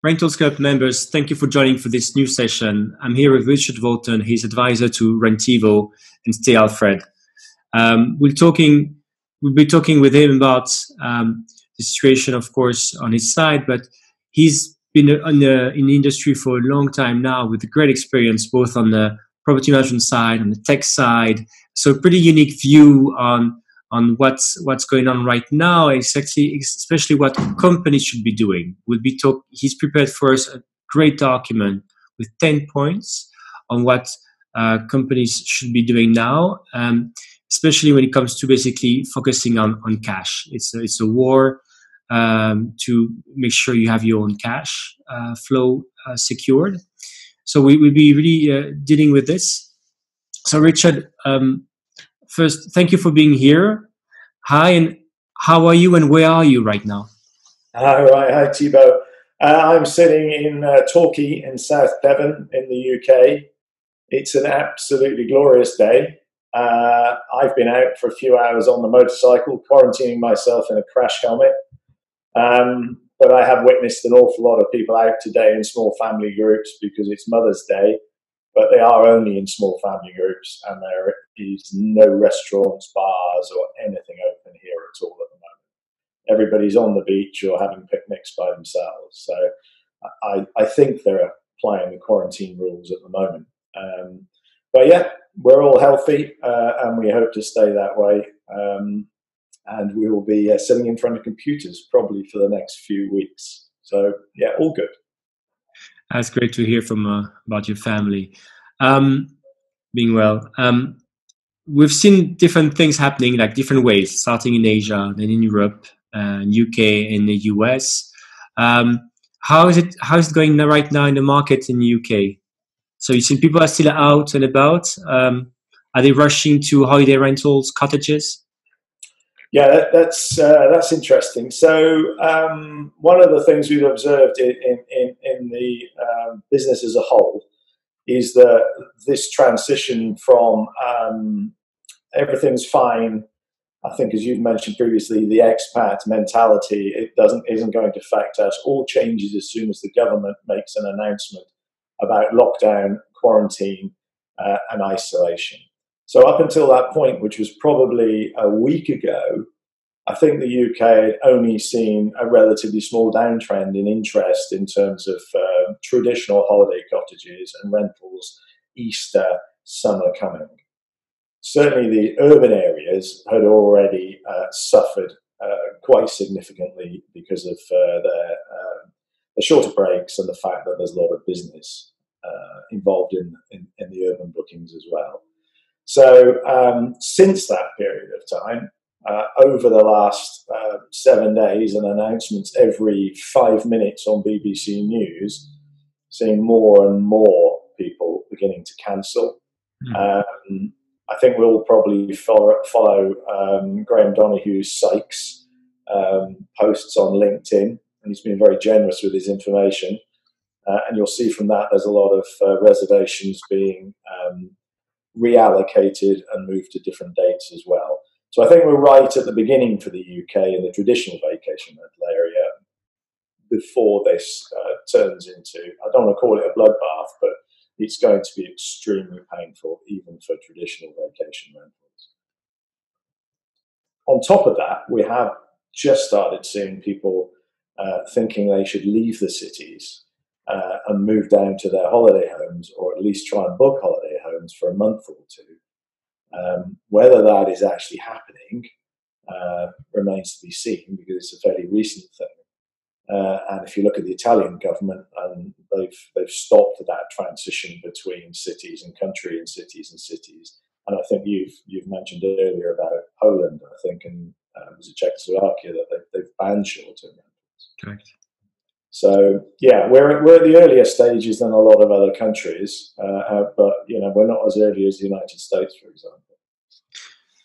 Rentals Club members, thank you for joining for this new session. I'm here with Richard Volton, his advisor to Rentivo, and Stay Alfred. We'll be talking with him about the situation, of course, on his side, but he's been in the industry for a long time now with a great experience, both on the property management side, on the tech side. So a pretty unique view on what's going on right now, especially what companies should be doing. He's prepared for us a great document with 10 points on what companies should be doing now, especially when it comes to basically focusing on cash. It's a war to make sure you have your own cash flow secured. So we'll be really dealing with this. So Richard, first, thank you for being here. Hi, and how are you and where are you right now? Hi Thibaut. I'm sitting in Torquay in South Devon in the UK. It's an absolutely glorious day. I've been out for a few hours on the motorcycle, quarantining myself in a crash helmet. But I have witnessed an awful lot of people out today in small family groups because it's Mother's Day. But they are only in small family groups, and there is no restaurants, bars, or anything open here at all at the moment. Everybody's on the beach or having picnics by themselves. So I think they're applying the quarantine rules at the moment. But yeah, we're all healthy, and we hope to stay that way. And we will be sitting in front of computers probably for the next few weeks. So yeah, all good. That's great to hear from about your family being well. We've seen different things happening, like different ways, starting in Asia, then in Europe, UK, and the US. How is it going right now in the market in the UK? So you see people are still out and about. Are they rushing to holiday rentals, cottages? Yeah, that's interesting. So one of the things we've observed in the business as a whole is that this transition from everything's fine. I think, as you've mentioned previously, the expat mentality isn't going to affect us. All changes as soon as the government makes an announcement about lockdown, quarantine, and isolation. So up until that point, which was probably a week ago, I think the UK had only seen a relatively small downtrend in interest in terms of traditional holiday cottages and rentals, Easter, summer coming. Certainly the urban areas had already suffered quite significantly because of the shorter breaks and the fact that there's a lot of business involved in the urban bookings as well. So since that period of time, over the last 7 days, and announcements every 5 minutes on BBC News, seeing more and more people beginning to cancel. I think we'll probably follow Graham Donohue's Sykes posts on LinkedIn, and he's been very generous with his information. And you'll see from that there's a lot of reservations being reallocated and moved to different dates as well. So I think we're right at the beginning for the UK in the traditional vacation rental area before this turns into, I don't want to call it a bloodbath, but it's going to be extremely painful even for traditional vacation rentals. On top of that, we have just started seeing people thinking they should leave the cities and move down to their holiday homes, or at least try and book holiday homes for a month or two. Whether that is actually happening remains to be seen, because it's a fairly recent thing. And if you look at the Italian government, they've stopped that transition between cities and country and cities and cities. And I think you've mentioned earlier about Poland, I think, and was it Czechoslovakia, that they've banned short-term rentals. Correct. So yeah, we're at the earlier stages than a lot of other countries, but we're not as early as the United States, for example.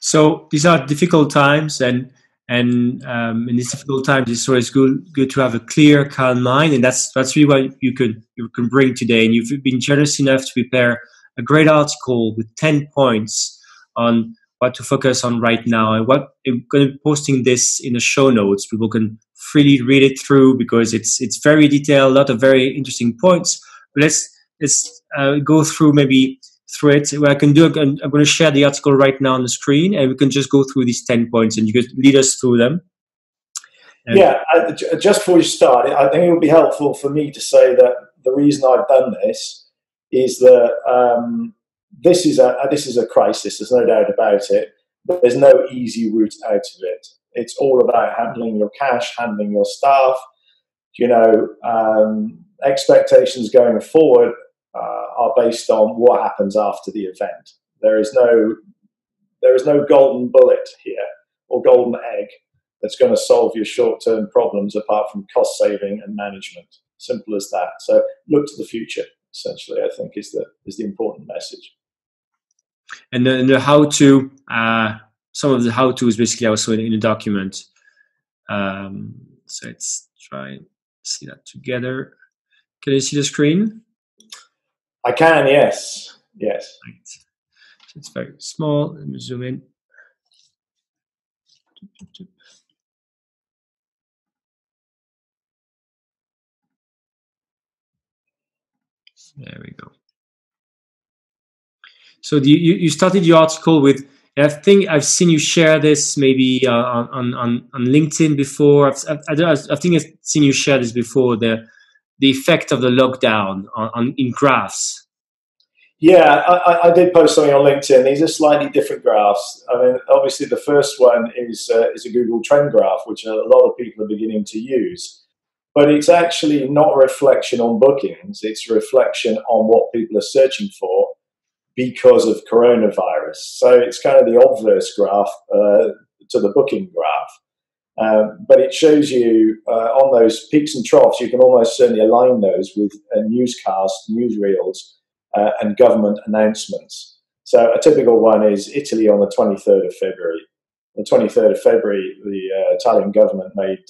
So these are difficult times, and in these difficult times, it's always good to have a clear, calm mind, and that's really what you can bring today. And you've been generous enough to prepare a great article with 10 points on what to focus on right now, and what I'm going to be posting this in the show notes. People can freely read it through because it's very detailed, a lot of very interesting points. But let's go through maybe through it. What I can do, I'm going to share the article right now on the screen, and we can just go through these 10 points, and you can lead us through them. And just before you start, I think it would be helpful for me to say that the reason I've done this is that this is a crisis. There's no doubt about it. There's no easy route out of it. It's all about handling your cash, handling your staff. Expectations going forward are based on what happens after the event. There is no golden bullet here or golden egg that's going to solve your short-term problems apart from cost saving and management. Simple as that. So look to the future, essentially, I think is the important message. And the how-to, some of the how-tos basically also in the document. So let's try and see that together. Can you see the screen? I can, yes. Yes. Right. So it's very small. Let me zoom in. There we go. So you started your article with, I think I've seen you share this maybe on LinkedIn before. I think I've seen you share this before, the effect of the lockdown in graphs. Yeah, I did post something on LinkedIn. These are slightly different graphs. I mean, obviously the first one is a Google trend graph, which a lot of people are beginning to use. But it's actually not a reflection on bookings. It's a reflection on what people are searching for because of coronavirus. So it's kind of the obverse graph to the booking graph. But it shows you on those peaks and troughs, you can almost certainly align those with newscasts, newsreels, and government announcements. So a typical one is Italy on the 23rd of February. On the 23rd of February, the Italian government made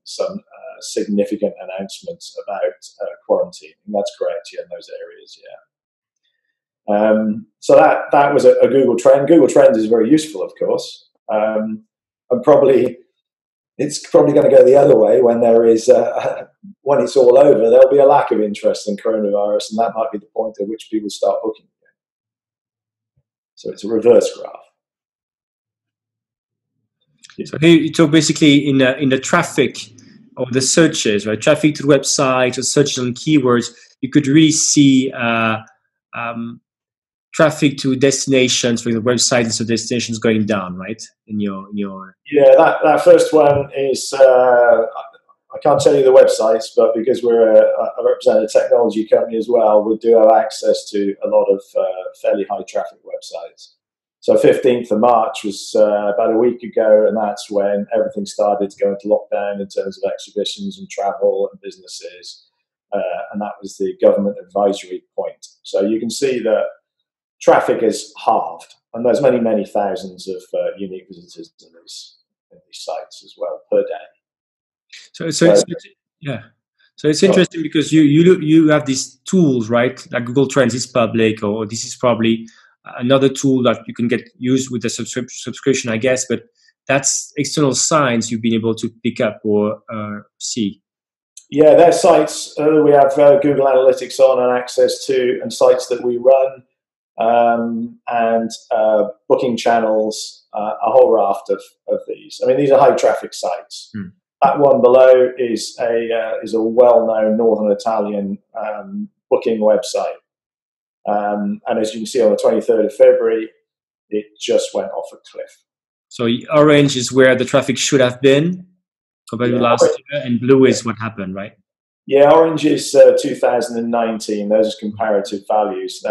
some significant announcements about quarantine. And that's correct, yeah, in those areas, yeah. So that was a Google trend. Google Trends is very useful, of course. And it's probably going to go the other way when there is when it's all over. There'll be a lack of interest in coronavirus, and that might be the point at which people start booking again. So it's a reverse graph. So basically, in the traffic or the searches, right? Traffic to the website or searches on keywords, you could really see traffic to destinations, for the websites, so destinations going down, right? In your yeah, that first one is I can't tell you the websites, but because we're a representative technology company as well, we do have access to a lot of fairly high traffic websites. So 15th of March was about a week ago, and that's when everything started to go into lockdown in terms of exhibitions and travel and businesses, and that was the government advisory point. So you can see that traffic is halved, and there's many, many thousands of unique visitors in these sites as well per day. So it's interesting because you have these tools, right? Like Google Trends is public, or this is probably another tool that you can get used with the subscription, I guess. But that's external signs you've been able to pick up or see. Yeah, they're sites we have Google Analytics on and access to, and sites that we run. And booking channels, a whole raft of these. I mean, these are high traffic sites. That one below is a well-known Northern Italian booking website. And as you can see on the 23rd of February, it just went off a cliff. So orange is where the traffic should have been compared to last year, and blue is what happened, right? Yeah, orange is 2019. Those are comparative values.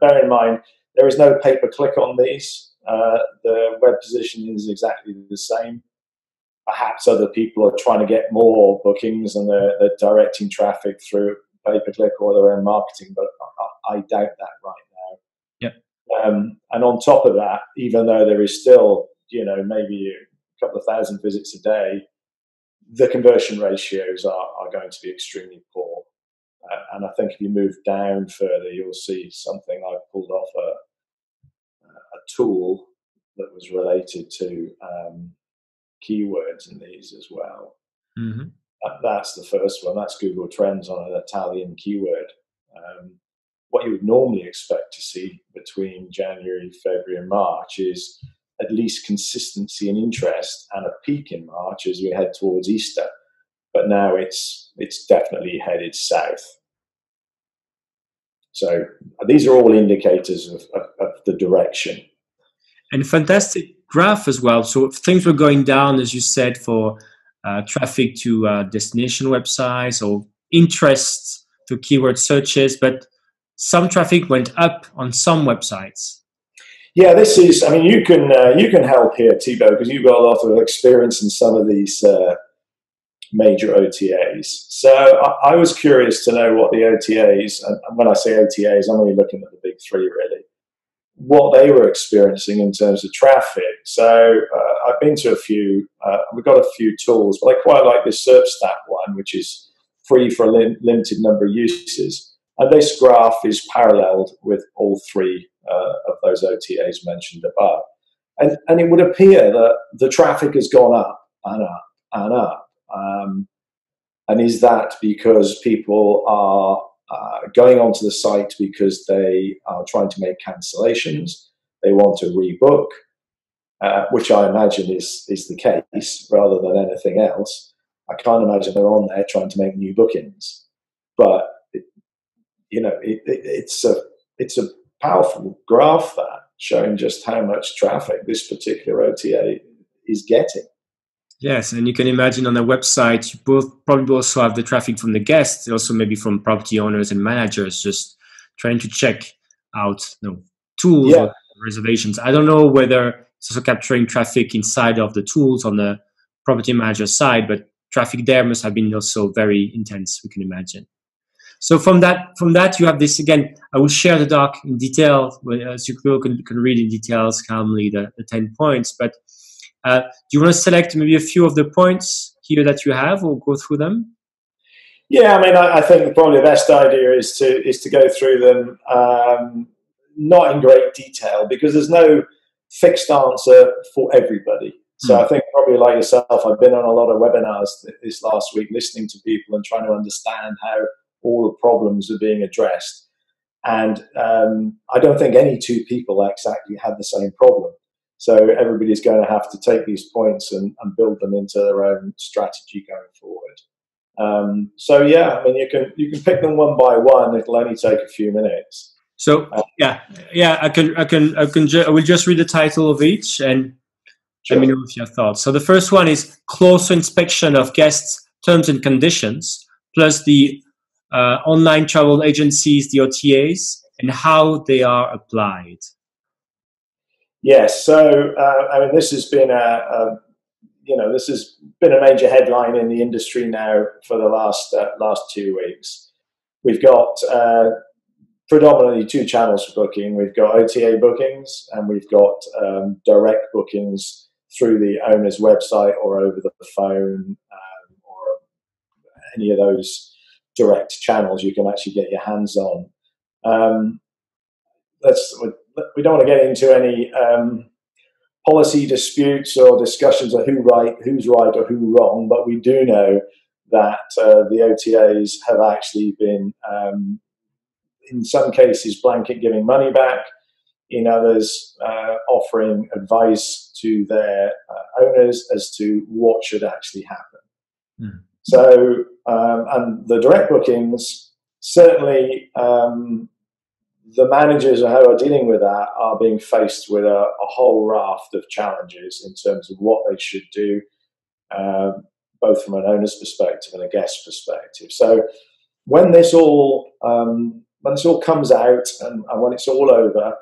Bear in mind, there is no pay-per-click on these. The web positioning is exactly the same. Perhaps other people are trying to get more bookings and they're directing traffic through pay-per-click or their own marketing, but I doubt that right now. Yeah. And on top of that, even though there is still, maybe a couple of thousand visits a day, the conversion ratios are going to be extremely poor. And I think if you move down further, you'll see something. I've pulled off a tool that was related to keywords in these as well. Mhm. That's the first one. That's Google Trends on an Italian keyword. What you would normally expect to see between January, February, and March is at least consistency and interest, and a peak in March as we head towards Easter. But now it's definitely headed south. So these are all indicators of the direction. And fantastic graph as well. So things were going down, as you said, for traffic to destination websites or interest to keyword searches, but some traffic went up on some websites. Yeah, this is. I mean, you can help here, Thibaut, because you've got a lot of experience in some of these major OTAs. So I was curious to know what the OTAs, and when I say OTAs, I'm only looking at the big three really, what they were experiencing in terms of traffic. So I've been to a few, we've got a few tools, but I quite like this SERPstat one, which is free for a limited number of uses. And this graph is paralleled with all three of those OTAs mentioned above. And it would appear that the traffic has gone up and up and up. And is that because people are going onto the site because they are trying to make cancellations, they want to rebook, which I imagine is the case rather than anything else. I can't imagine they're on there trying to make new bookings. But it's a powerful graph, that showing just how much traffic this particular OTA is getting. Yes, and you can imagine on the website, you probably also have the traffic from the guests, also maybe from property owners and managers, just trying to check out tools or reservations. I don't know whether it's also capturing traffic inside of the tools on the property manager side, but traffic there must have been also very intense, we can imagine. So from that, you have this again. I will share the doc in detail, as you can read in details calmly the 10 points. But do you want to select maybe a few of the points here that you have, or go through them? Yeah, I mean, I think probably the best idea is to go through them, not in great detail, because there's no fixed answer for everybody. So I think probably like yourself, I've been on a lot of webinars this last week, listening to people and trying to understand how all the problems are being addressed. And I don't think any two people exactly had the same problem. So everybody's going to have to take these points and build them into their own strategy going forward. So yeah, I mean, you can pick them one by one. It'll only take a few minutes. So I will just read the title of each and let me know if you have thoughts. So the first one is closer inspection of guests' terms and conditions, plus the online travel agencies, the OTAs, and how they are applied. Yes. So I mean, this has been this has been a major headline in the industry now for the last 2 weeks. We've got predominantly two channels for booking. We've got OTA bookings, and we've got direct bookings through the owner's website or over the phone, or any of those direct channels you can actually get your hands on. We don't want to get into any policy disputes or discussions of who's right or who's wrong, but we do know that the OTAs have actually been, in some cases, blanket giving money back, in others offering advice to their owners as to what should actually happen. So, and the direct bookings, certainly the managers who are dealing with that are being faced with a whole raft of challenges in terms of what they should do, both from an owner's perspective and a guest perspective. So when this all comes out and when it's all over,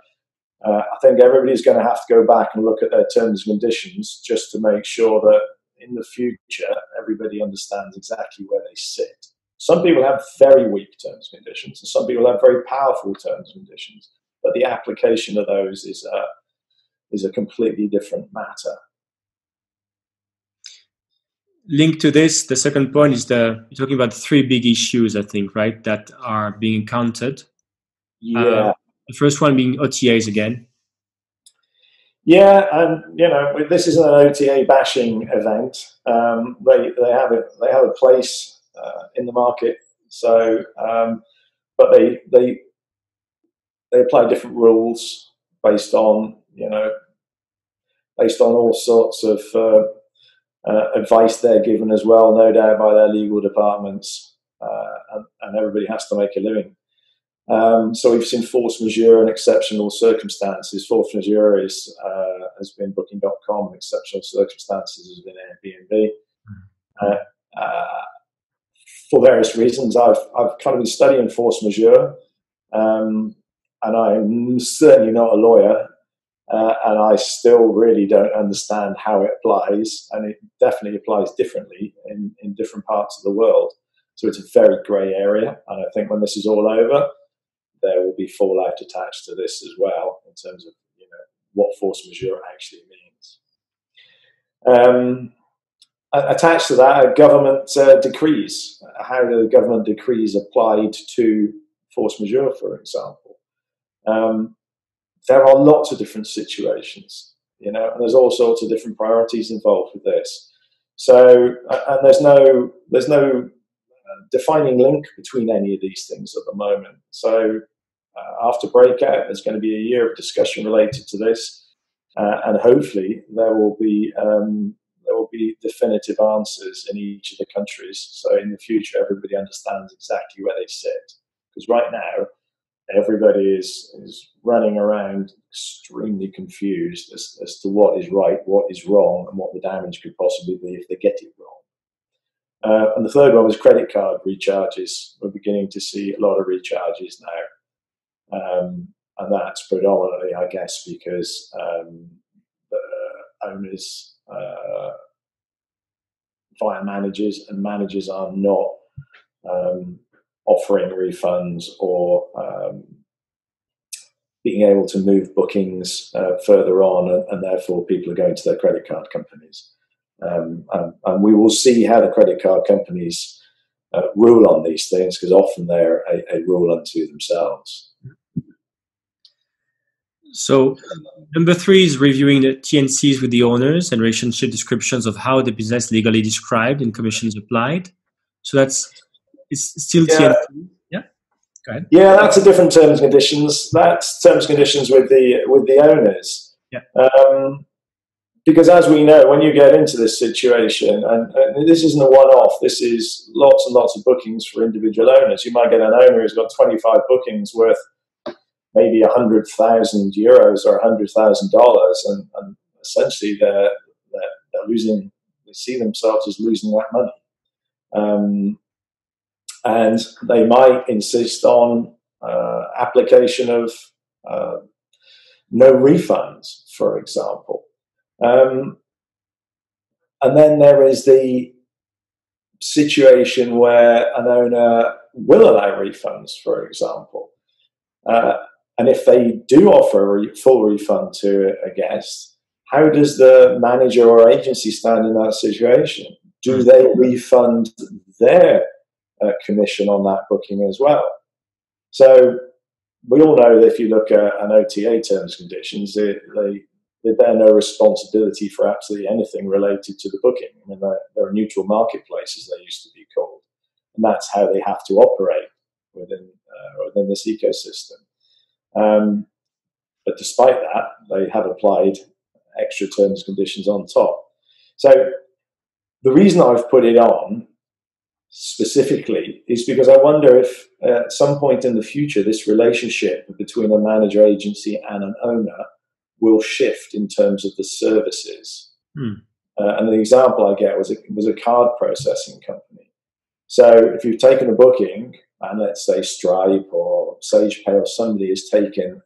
I think everybody's going to have to go back and look at their terms and conditions just to make sure that in the future everybody understands exactly where they sit. Some people have very weak terms and conditions, and some people have very powerful terms and conditions. But the application of those is a completely different matter. Linked to this, the second point is you're talking about three big issues, I think, right, that are being encountered. Yeah. The first one being OTAs again. Yeah, and this isn't an OTA bashing event. They have a place in the market. So, but they apply different rules based on all sorts of advice they're given as well, no doubt, by their legal departments, and everybody has to make a living. So we've seen force majeure and exceptional circumstances. Force majeure has been Booking.com, and exceptional circumstances has been Airbnb. For various reasons, I've kind of been studying force majeure, and I'm certainly not a lawyer, and I still really don't understand how it applies, and it definitely applies differently in different parts of the world. So it's a very grey area, and I think when this is all over, there will be fallout attached to this as well in terms of what force majeure actually means. Attached to that are government decrees. How do the government decrees applied to force majeure, for example? There are lots of different situations, and there's all sorts of different priorities involved with this. So, and there's no defining link between any of these things at the moment. So, after breakout, there's going to be a year of discussion related to this, and hopefully there will be definitive answers in each of the countries. So in the future, everybody understands exactly where they sit. Because right now, everybody is running around extremely confused as to what is right, what is wrong, and what the damage could possibly be if they get it wrong. And the third one was credit card recharges. We're beginning to see a lot of recharges now. And that's predominantly, I guess, because the owners via managers, and managers are not offering refunds or being able to move bookings further on, and therefore people are going to their credit card companies. And we will see how the credit card companies rule on these things, because often they're a rule unto themselves. So number 3 is reviewing the T&Cs with the owners and relationship descriptions of how the business legally described and commissions applied. So it's still T&C. Yeah, go ahead. Yeah, that's a different terms and conditions. That's terms and conditions with the owners. Yeah. Because as we know, when you get into this situation, and this isn't a one-off, this is lots and lots of bookings for individual owners. You might get an owner who's got 25 bookings worth maybe 100,000 euros or $100,000, and essentially they're losing. They see themselves as losing that money, and they might insist on application of no refunds, for example. And then there is the situation where an owner will allow refunds, for example. And if they do offer a full refund to a guest, how does the manager or agency stand in that situation? Do they refund their commission on that booking as well? So we all know that if you look at an OTA terms and conditions, they bear no responsibility for absolutely anything related to the booking. I mean, they're a neutral marketplace, as they used to be called, and that's how they have to operate within this ecosystem. But despite that, they have applied extra terms and conditions on top. So the reason I've put it on specifically is because I wonder if at some point in the future, this relationship between a manager agency and an owner will shift in terms of the services. And the example I get was a card processing company. So if you've taken a booking, and let's say Stripe or SagePay or somebody has taken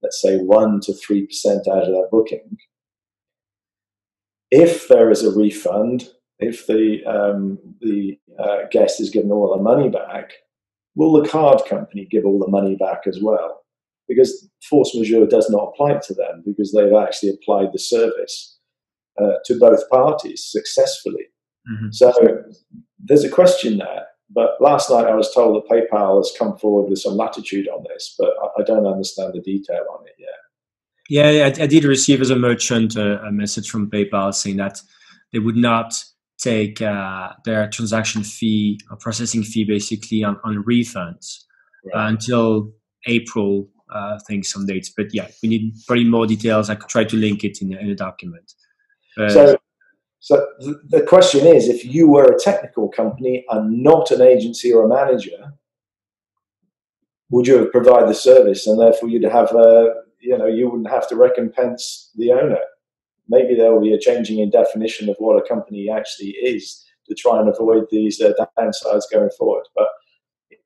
let's say 1 to 3% out of that booking, if there is a refund, if the guest is given all the money back, will the card company give all the money back as well? Because force majeure does not apply to them, because they've actually applied the service to both parties successfully. Mm-hmm. So there's a question there. But last night I was told that PayPal has come forward with some latitude on this, but I don't understand the detail on it yet. Yeah, I did receive as a merchant a message from PayPal saying that they would not take their transaction fee or processing fee basically on refunds Right. until April. I think some dates, but yeah, we need probably more details. I could try to link it in a document. But So, the question is, if you were a technical company and not an agency or a manager, would you have provided the service, and therefore you'd have you wouldn't have to recompense the owner? Maybe there will be a changing in definition of what a company actually is to try and avoid these downsides going forward. But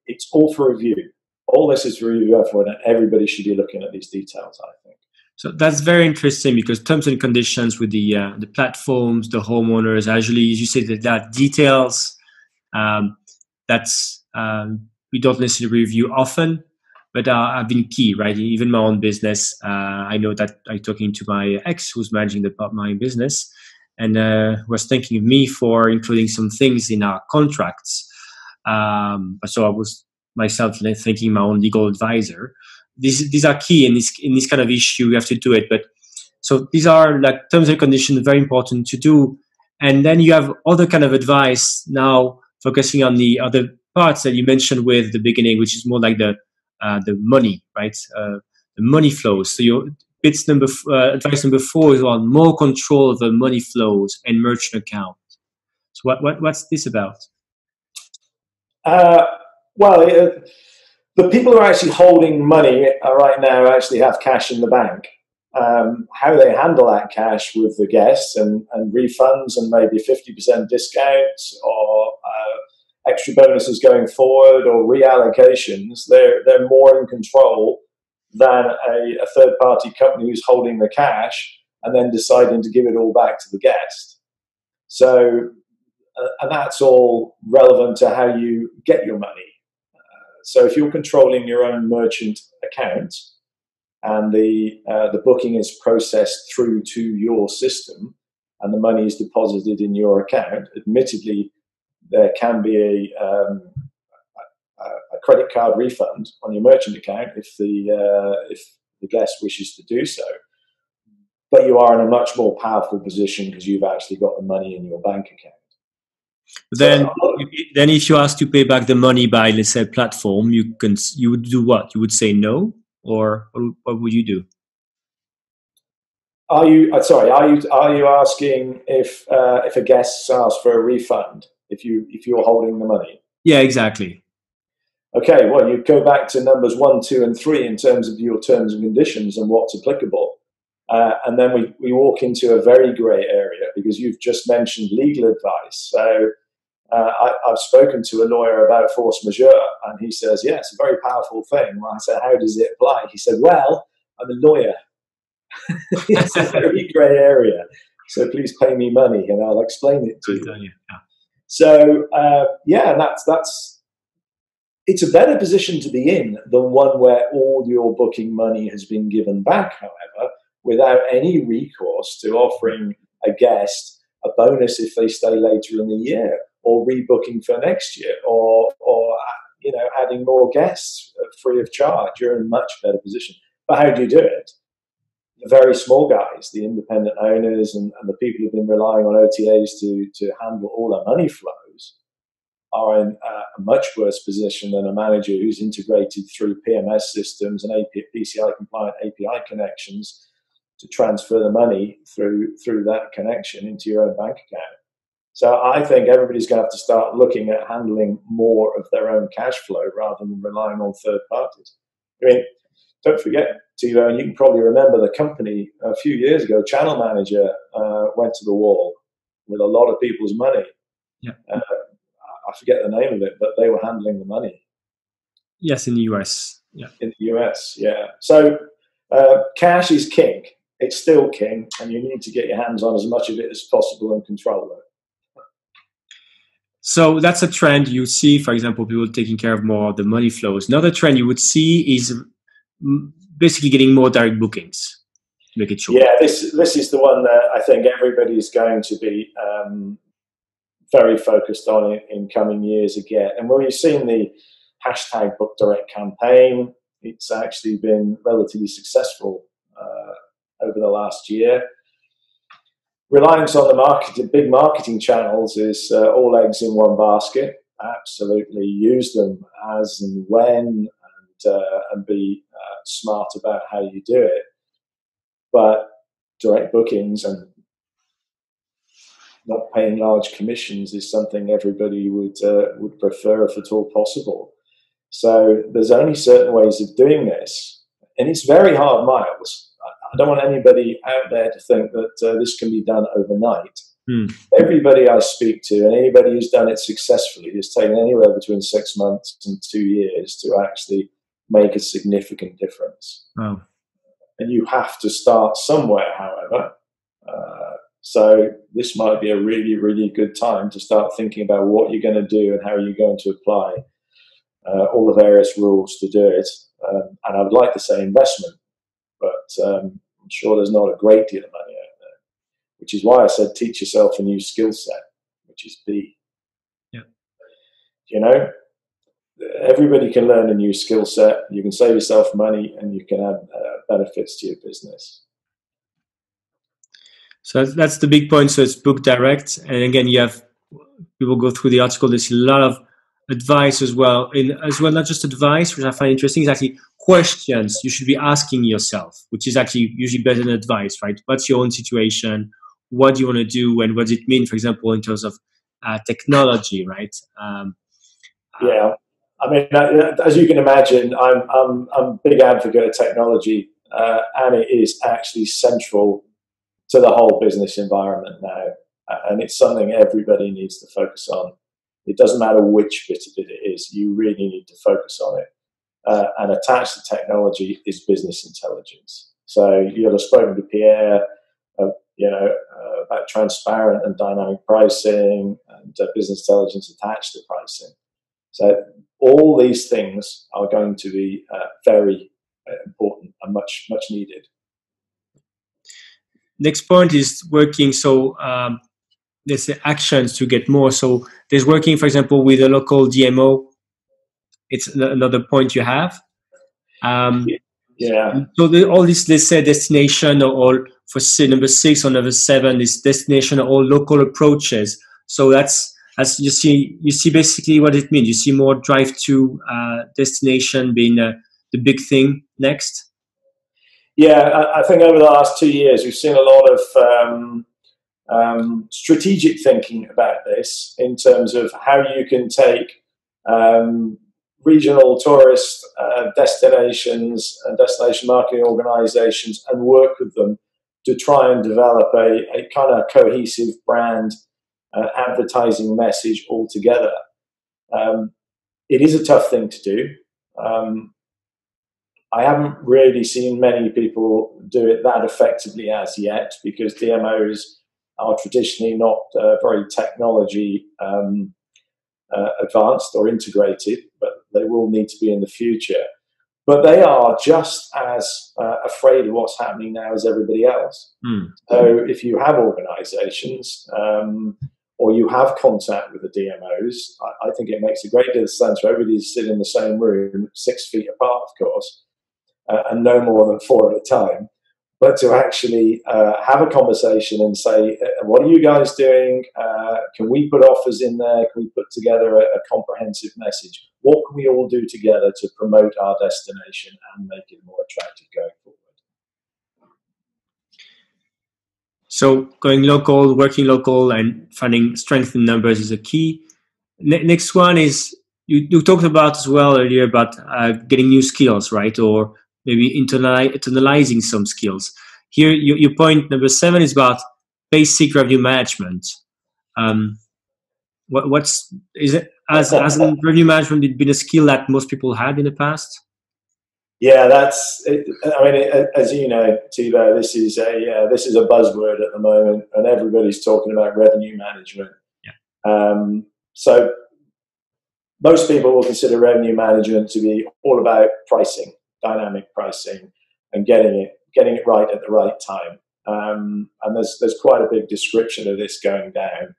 it's all for review. All this is for review for, and everybody should be looking at these details, I think. so that's very interesting because terms and conditions with the platforms, the homeowners, actually, as you say, that details um, that's we don't necessarily review often, but have been key, right? Even my own business, I know that I'm talking to my ex who's managing my business, and was thinking of me for including some things in our contracts. So I was myself thinking my own legal advisor. These are key in this kind of issue. You have to do it, but so these are like terms and conditions, very important to do. And then you have other kind of advice now, focusing on the other parts that you mentioned with the beginning, which is more like the money, right? The money flows. So your advice number 4 is on more control of the money flows and merchant account. So what's this about? Uh, well, the people who are actually holding money right now actually have cash in the bank. How they handle that cash with the guests and refunds and maybe 50% discounts or extra bonuses going forward or reallocations, they're more in control than a third party company who's holding the cash and then deciding to give it all back to the guest. So, and that's all relevant to how you get your money. So if you're controlling your own merchant account and the booking is processed through to your system and the money is deposited in your account, admittedly, there can be a credit card refund on your merchant account if the guest wishes to do so. But you are in a much more powerful position because you've actually got the money in your bank account. Then, So then if you ask to pay back the money by, let's say, platform, you would do what? You would say no, or what would you do? are you sorry? Are you asking if a guest asks for a refund if you're holding the money? Yeah, exactly. Okay, well, you go back to numbers 1, 2, and 3 in terms of your terms and conditions and what's applicable. And then we walk into a very grey area because you've just mentioned legal advice. So I've spoken to a lawyer about force majeure, and he says, yeah, it's a very powerful thing. Well, I said, how does it apply? He said, well, I'm a lawyer. It's a very grey area. So please pay me money and I'll explain it to you. Yeah. So, yeah, and that's it's a better position to be in than one where all your booking money has been given back, however, without any recourse to offering a guest a bonus if they stay later in the year, or rebooking for next year, or adding more guests free of charge. You're in a much better position. But how do you do it? The very small guys, the independent owners, and the people who've been relying on OTAs to handle all their money flows are in a much worse position than a manager who's integrated through PMS systems and PCI compliant API connections to transfer the money through that connection into your own bank account. So I think everybody's going to have to start looking at handling more of their own cash flow rather than relying on third parties. I mean, don't forget, Thibaut, and you can probably remember the company a few years ago, Channel Manager went to the wall with a lot of people's money. Yeah. I forget the name of it, but they were handling the money. Yes, in the US. Yeah. In the US, yeah. So cash is king. It's still king, and you need to get your hands on as much of it as possible and control it. So that's a trend you see, for example, people taking care of more of the money flows. Another trend you would see is basically getting more direct bookings to make it short. Yeah, this is the one that I think everybody's going to be very focused on in coming years again. And when you've seen the hashtag Book Direct campaign, it's actually been relatively successful over the last year. Reliance on the market, big marketing channels, is all eggs in one basket. Absolutely use them as and when, and be smart about how you do it. But direct bookings and not paying large commissions is something everybody would prefer if at all possible. So there's only certain ways of doing this, and it's very hard miles. I don't want anybody out there to think that this can be done overnight. Everybody I speak to, and anybody who's done it successfully, has taken anywhere between 6 months and 2 years to actually make a significant difference. Wow. And you have to start somewhere, however. So this might be a really, really good time to start thinking about what you're going to do and how you're going to apply all the various rules to do it. And I would like to say investment, but I'm sure there's not a great deal of money out there, which is why I said teach yourself a new skill set, which is B. Yeah. You know, everybody can learn a new skill set. You can save yourself money, and you can add benefits to your business. So that's the big point. So it's book direct, and again, you have people go through the article. There's a lot of advice as well, not just advice, which I find interesting. Is actually questions you should be asking yourself, which is actually usually better than advice, right? What's your own situation? What do you want to do, and what does it mean, for example, in terms of technology, right? Yeah, I mean, as you can imagine, I'm a big advocate of technology, and it is actually central to the whole business environment now, and it's something everybody needs to focus on. It doesn't matter which bit of it is; you really need to focus on it. And attached to technology is business intelligence. So you'll have spoken to Pierre, about transparent and dynamic pricing and business intelligence attached to pricing. So all these things are going to be very important and much needed. Next point is working. So there's the actions to get more. So there's working, for example, with a local DMO. It's another point you have. Yeah. So all this, let's say, destination or all for number 6 or number 7 is destination or all local approaches. So that's as you see basically what it means. You see more drive to destination being the big thing next. Yeah, I think over the last 2 years we've seen a lot of strategic thinking about this in terms of how you can take regional tourist destinations and destination marketing organizations and work with them to try and develop a kind of cohesive brand advertising message altogether. It is a tough thing to do. I haven't really seen many people do it that effectively as yet, because DMOs are traditionally not very technology advanced or integrated, but they will need to be in the future. But they are just as afraid of what's happening now as everybody else. So if you have organizations or you have contact with the DMOs, I think it makes a great deal of sense for everybody to sit in the same room, 6 feet apart, of course, and no more than 4 at a time, but to actually have a conversation and say, what are you guys doing? Can we put offers in there? Can we put together a comprehensive message? What can we all do together to promote our destination and make it more attractive going forward? So going local, working local, and finding strength in numbers is a key. Next one is you talked about as well earlier about getting new skills, right? Or maybe internalizing some skills. Here, your point number 7 is about basic revenue management. Hasn't revenue management been a skill that most people had in the past? Yeah, that's it. I mean, as you know, Thibaut, this is a buzzword at the moment, and everybody's talking about revenue management. Yeah. So most people will consider revenue management to be all about pricing, dynamic pricing, and getting it right at the right time. And there's quite a big description of this going down.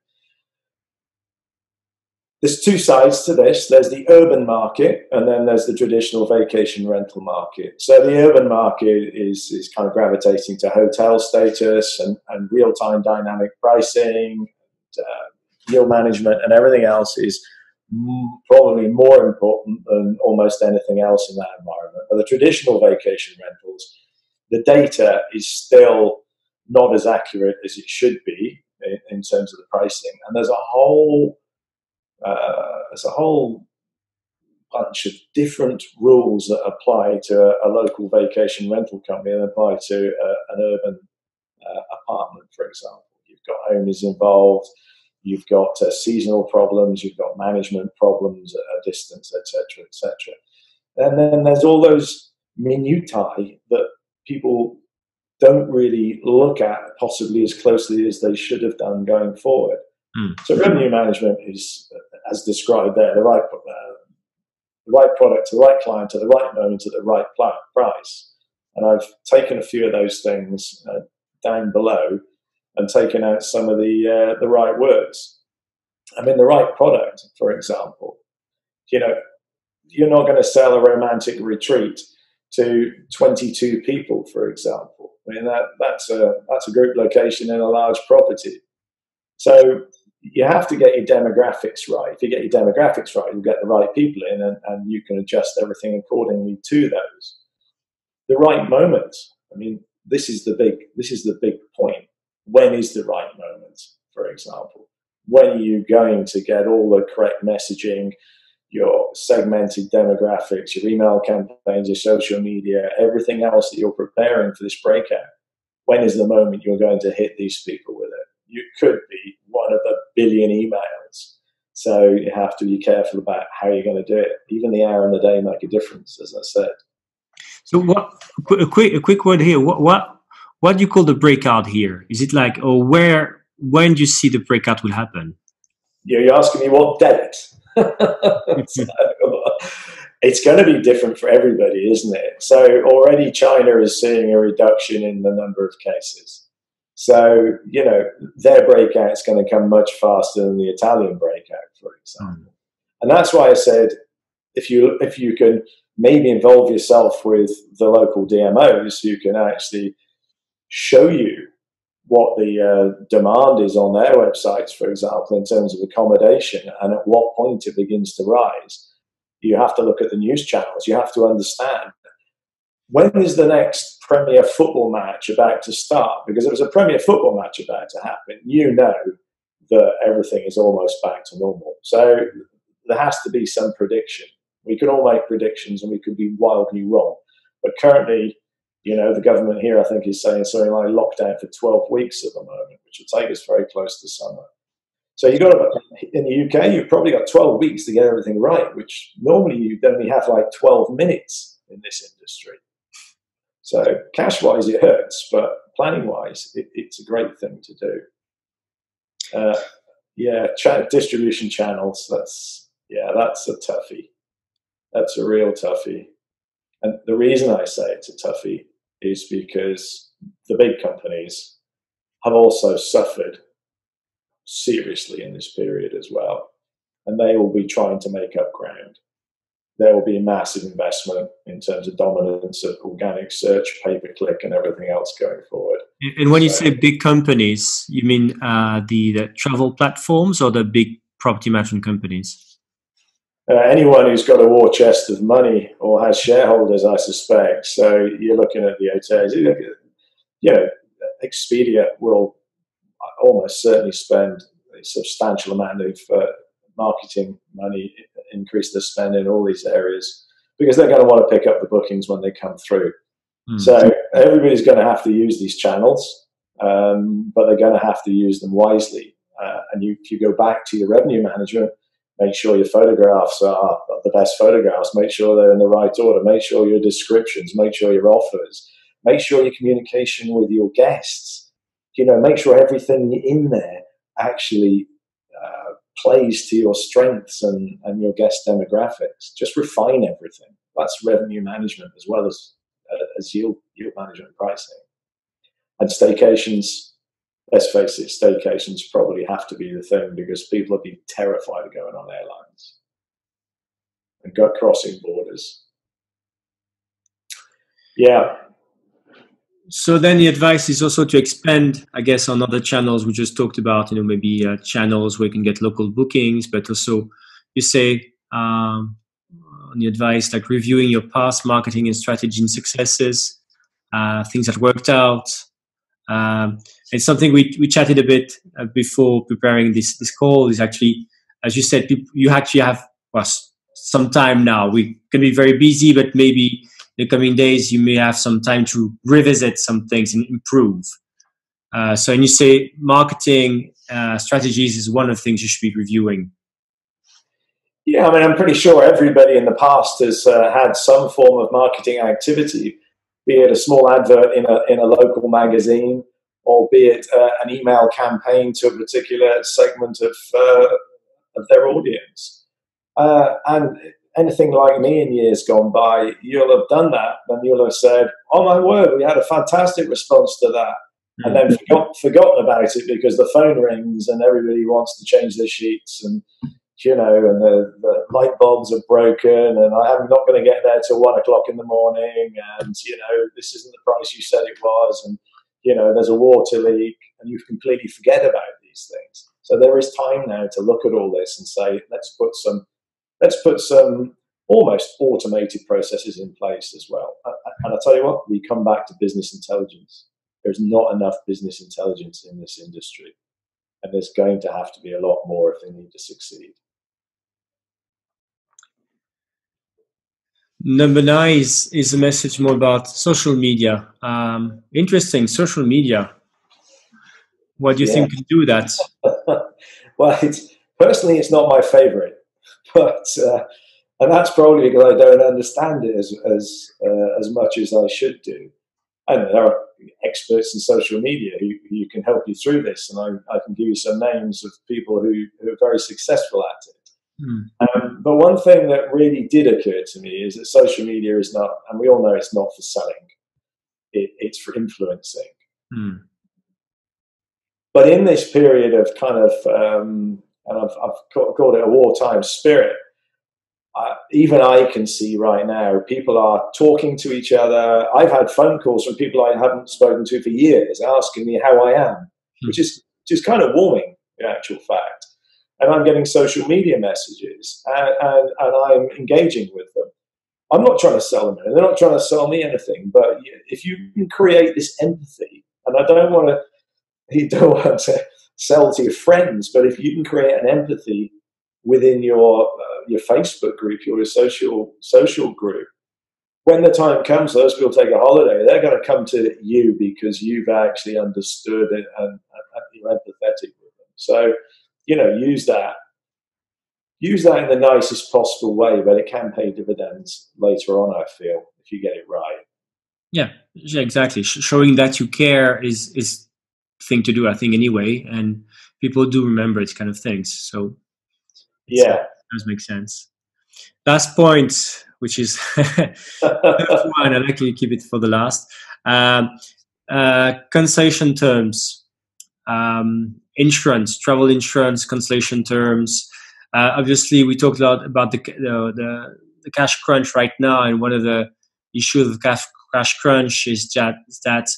there's two sides to this. There's the urban market, and then there's the traditional vacation rental market. So the urban market is kind of gravitating to hotel status and real-time dynamic pricing, yield management, and everything else is probably more important than almost anything else in that environment. But the traditional vacation rentals, the data is still not as accurate as it should be in terms of the pricing. And there's a whole bunch of different rules that apply to a local vacation rental company and apply to an urban apartment, for example. You've got owners involved, you've got seasonal problems, you've got management problems at a distance, etc., etc. And then there's all those minutiae that people don't really look at possibly as closely as they should have done going forward. So revenue management is, as described there, the right product to the right client at the right moment at the right price. And I've taken a few of those things down below and taken out some of the right words. I mean, the right product, for example. You know, you're not going to sell a romantic retreat to 22 people, for example. I mean, that's a group location in a large property. So you have to get your demographics right. If you get your demographics right, you'll get the right people in, and you can adjust everything accordingly to those. The right moment. I mean, this is the big point. When is the right moment, for example? When are you going to get all the correct messaging, your segmented demographics, your email campaigns, your social media, everything else that you're preparing for this breakout? When is the moment you're going to hit these people with it? You could be one of a billion emails. So you have to be careful about how you're going to do it. Even the hour and the day make a difference, as I said. So a quick word here. What do you call the breakout here? Is it like, or when do you see the breakout will happen? You're asking me what date? It's going to be different for everybody, isn't it? So already China is seeing a reduction in the number of cases. So, you know, their breakout is going to come much faster than the Italian breakout, for example. And that's why I said, if you can maybe involve yourself with the local DMOs who can actually show you what the demand is on their websites, for example, in terms of accommodation, and at what point it begins to rise. You have to look at the news channels. You have to understand, when is the next Premier football match about to start? Because if there's a Premier football match about to happen, you know that everything is almost back to normal. So there has to be some prediction. We can all make predictions and we could be wildly wrong. But currently, you know, the government here, I think, is saying something like lockdown for 12 weeks at the moment, which will take us very close to summer. So you've got to, in the UK, you've probably got 12 weeks to get everything right, which normally you'd only have like 12 minutes in this industry. So cash-wise, it hurts, but planning-wise, it's a great thing to do. Distribution channels, that's a toughie. That's a real toughie. And the reason I say it's a toughie is because the big companies have also suffered seriously in this period as well. And they will be trying to make up ground. There will be a massive investment in terms of dominance of organic search, pay-per-click, and everything else going forward. And when you say big companies, you mean the travel platforms or the big property management companies? Anyone who's got a war chest of money or has shareholders, I suspect. So you're looking at the hotels. You know, Expedia will almost certainly spend a substantial amount of marketing money, increase their spend in all these areas, because they're going to want to pick up the bookings when they come through. So everybody's going to have to use these channels, but they're going to have to use them wisely. And if you go back to your revenue management, make sure your photographs are the best photographs, make sure they're in the right order, make sure your descriptions, make sure your offers, make sure your communication with your guests, you know, make sure everything in there actually plays to your strengths and your guest demographics. Just refine everything. That's revenue management as well as yield management pricing. And staycations, let's face it, staycations probably have to be the thing, because people would be terrified of going on airlines and crossing borders. Yeah. So then the advice is also to expand, I guess, on other channels we just talked about, maybe channels where you can get local bookings, but also you say on the advice, like reviewing your past marketing and strategy and successes, things that worked out. It's something we chatted a bit before preparing this call. Is actually, as you said, you actually have some time now. We can be very busy, but maybe in the coming days you may have some time to revisit some things and improve. So, and you say marketing strategies is one of the things you should be reviewing. Yeah, I mean, I'm pretty sure everybody in the past has had some form of marketing activity, be it a small advert in a local magazine, or be it an email campaign to a particular segment of their audience. And anything like me in years gone by, you'll have done that, and you'll have said, "Oh my word, we had a fantastic response to that," and then forgotten about it because the phone rings and everybody wants to change their sheets, and and the light bulbs are broken, and I'm not going to get there till 1 o'clock in the morning, and this isn't the price you said it was, and there's a water leak, and you completely forget about these things. So there is time now to look at all this and say, let's put some almost automated processes in place as well. And I'll tell you what, we come back to business intelligence. There's not enough business intelligence in this industry, and there's going to have to be a lot more if they need to succeed. Number 9 is a message more about social media. Interesting, social media. What do you think can do that? Well, personally, it's not my favorite, but and that's probably because I don't understand it as much as I should do. And there are experts in social media who can help you through this, and I can give you some names of people who are very successful at it. But one thing that really did occur to me is that social media is not, and we all know it's not for selling, it's for influencing. But in this period of kind of, and I've called it a wartime spirit, even I can see right now people are talking to each other. I've had phone calls from people I haven't spoken to for years asking me how I am, which is just kind of warming in actual fact. And I'm getting social media messages, and I'm engaging with them. I'm not trying to sell them anything. They're not trying to sell me anything. But if you can create this empathy, and you don't want to sell to your friends, but if you can create an empathy within your Facebook group, your social group, when the time comes, those people take a holiday, they're going to come to you because you've actually understood it and you're empathetic with them. So, use that in the nicest possible way, but it can pay dividends later on, I feel, if you get it right. Yeah, exactly. Showing that you care is the thing to do, I think, anyway, and people do remember it kind of things. So it does make sense. Last point, which is one, I like to keep it for the last. Cancellation terms. Insurance, travel insurance, cancellation terms. Obviously, we talked a lot about the cash crunch right now, and one of the issues of cash crunch is that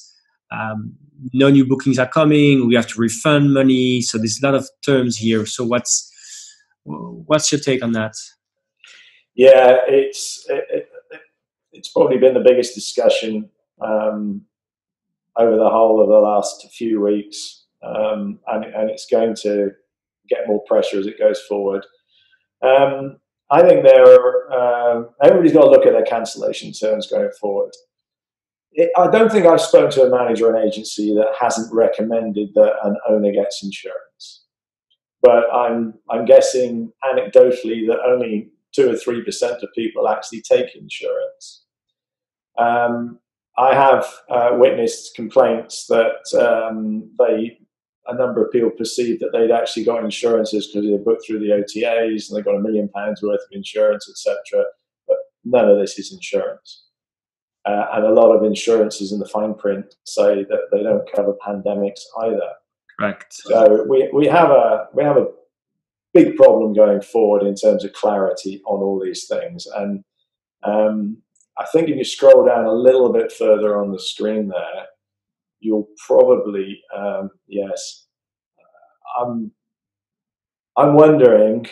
no new bookings are coming. We have to refund money, so there's a lot of terms here. So, what's your take on that? Yeah, it's probably been the biggest discussion over the whole of the last few weeks. And it's going to get more pressure as it goes forward. I think everybody's got to look at their cancellation terms going forward. I don't think I've spoken to a manager or an agency that hasn't recommended that an owner gets insurance. But I'm guessing anecdotally that only 2 or 3% of people actually take insurance. I have witnessed complaints that a number of people perceived that they'd actually got insurances because they booked through the OTAs and they got £1 million worth of insurance, etc. But none of this is insurance. And a lot of insurances in the fine print say that they don't cover pandemics either. Correct. So we have a big problem going forward in terms of clarity on all these things. And I think if you scroll down a little bit further on the screen there, you'll probably yes. I'm wondering,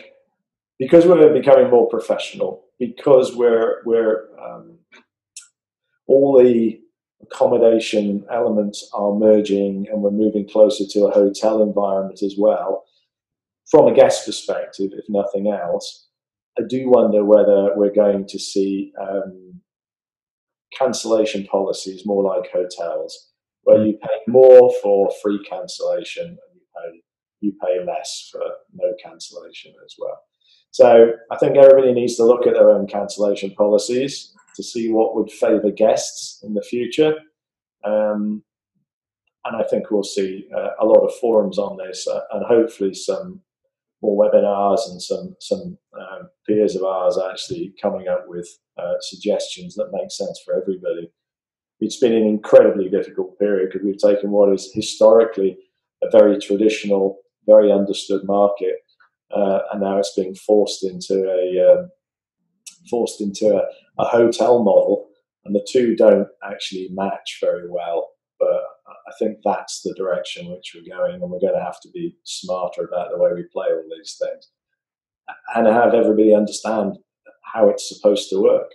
because we're becoming more professional, because we're all the accommodation elements are merging, and we're moving closer to a hotel environment as well. From a guest perspective, if nothing else, I do wonder whether we're going to see cancellation policies more like hotels, where you pay more for free cancellation and you pay less for no cancellation as well. So I think everybody needs to look at their own cancellation policies to see what would favour guests in the future. And I think we'll see a lot of forums on this, and hopefully some more webinars and some peers of ours actually coming up with suggestions that make sense for everybody. It's been an incredibly difficult period because we've taken what is historically a very traditional, very understood market, and now it's being forced into a hotel model, and the two don't actually match very well. But I think that's the direction which we're going, and we're going to have to be smarter about the way we play all these things, and have everybody understand how it's supposed to work.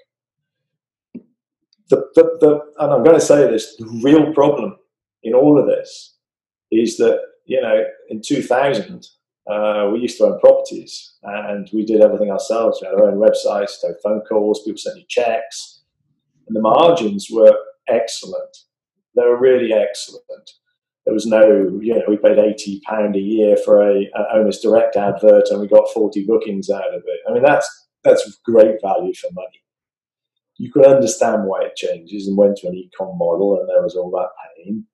And I'm going to say this, the real problem in all of this is that, in 2000, we used to own properties and we did everything ourselves. We had our own websites, had phone calls, people sent you checks, and the margins were excellent. They were really excellent. There was no, we paid £80 a year for a owner's direct advert, and we got 40 bookings out of it. I mean, that's great value for money. You could understand why it changes and went to an e-com model, and there was all that pain.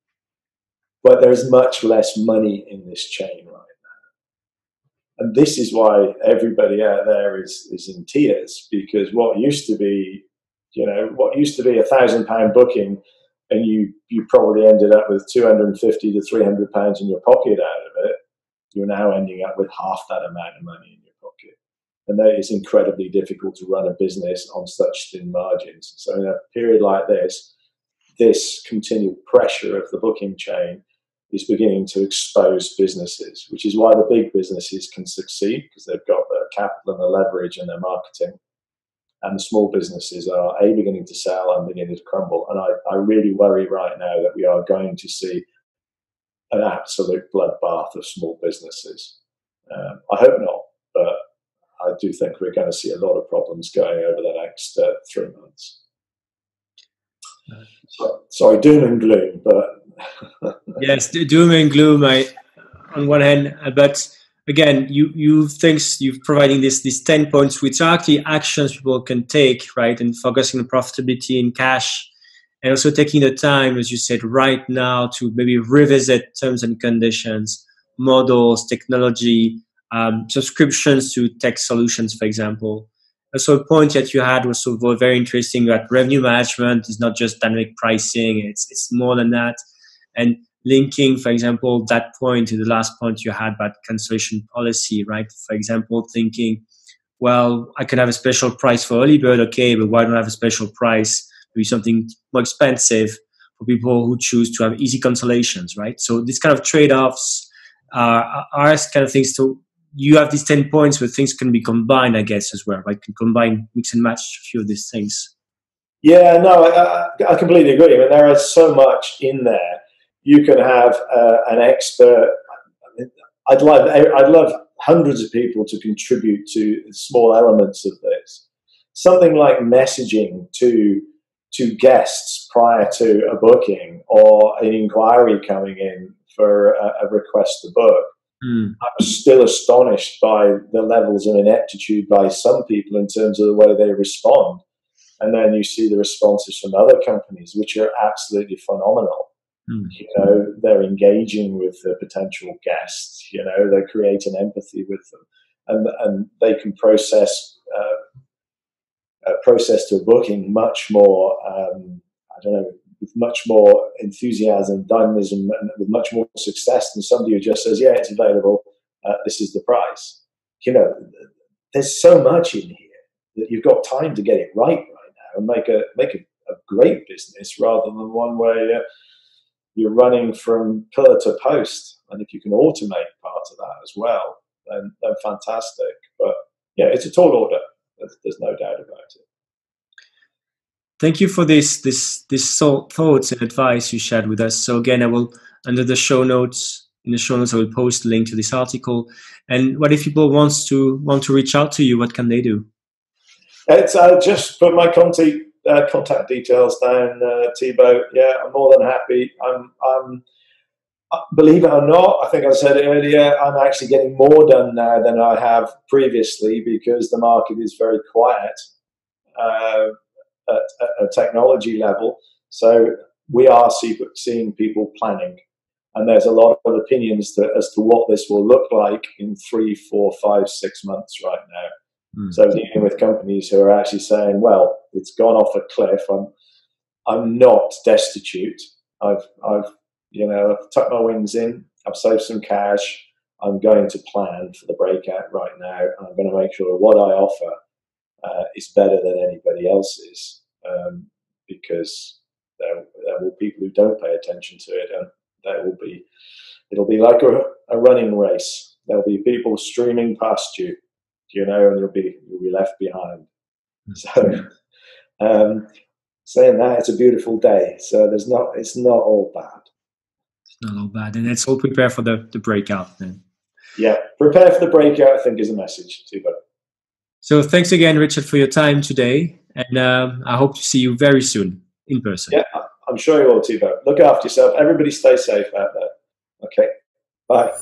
But there's much less money in this chain right now. And this is why everybody out there is in tears, because what used to be £1,000 booking, and you probably ended up with £250 to £300 in your pocket out of it, you're now ending up with half that amount of money in your pocket. And that is incredibly difficult to run a business on such thin margins. So in a period like this continual pressure of the booking chain is beginning to expose businesses, which is why the big businesses can succeed, because they've got the capital and the leverage and their marketing. And the small businesses are beginning to sell and beginning to crumble. And I really worry right now that we are going to see an absolute bloodbath of small businesses. I hope not, but I do think we're going to see a lot of problems going over the next 3 months. Sorry, doom and gloom, but yes, doom and gloom. On one hand, but again, you're providing these 10 points, which are actually actions people can take, right, and focusing on profitability and cash, and also taking the time, as you said, right now to maybe revisit terms and conditions, models, technology, subscriptions to tech solutions, for example. So a point that you had was sort of very interesting, that revenue management is not just dynamic pricing, it's more than that. And linking, for example, that point to the last point you had about cancellation policy, right? For example, thinking, well, I can have a special price for early bird, okay, but why don't I have a special price, maybe something more expensive for people who choose to have easy cancellations, right? So these kind of trade-offs are kind of things to, you have these 10 points where things can be combined, I guess, as well, right? Can combine, mix and match a few of these things. Yeah, no, I completely agree. I mean, there is so much in there. You can have an expert. I'd love hundreds of people to contribute to small elements of this. Something like messaging to guests prior to a booking or an inquiry coming in for a request to book. I'm still astonished by the levels of ineptitude by some people in terms of the way they respond. And then you see the responses from other companies, which are absolutely phenomenal. They're engaging with the potential guests. They create an empathy with them, and they can process to a booking much more, with much more enthusiasm, dynamism, and with much more success than somebody who just says, "Yeah, it's available. This is the price." You know, there's so much in here that you've got time to get it right now and make a great business rather than one where you're running from pillar to post. And if you can automate part of that as well, then fantastic. But yeah, it's a tall order. There's no doubt about it. Thank you for this thoughts and advice you shared with us. So again, I will, under the show notes, in the show notes, I will post a link to this article. And what if people want to reach out to you? What can they do? It's just put my contact details down, Thibaut. Yeah, I'm more than happy. I'm believe it or not, I think I said it earlier, I'm actually getting more done now than I have previously because the market is very quiet at a technology level. So we are seeing people planning. And there's a lot of opinions as to what this will look like in 3, 4, 5, 6 months right now. So dealing with companies who are actually saying, well, it's gone off a cliff. I'm not destitute. I've tucked my wings in. I've saved some cash. I'm going to plan for the breakout right now. And I'm going to make sure what I offer is better than anybody else's, because there will be people who don't pay attention to it, and it'll be like a running race. There'll be people streaming past you, and you'll be left behind. So, saying that, it's a beautiful day. So it's not all bad. It's not all bad, and let's all prepare for the breakout then. Yeah, prepare for the breakout, I think, is a message too. But so thanks again, Richard, for your time today, and I hope to see you very soon in person. Yeah, I'm sure you will, Thibaut. Look after yourself. Everybody stay safe out there. Okay, bye.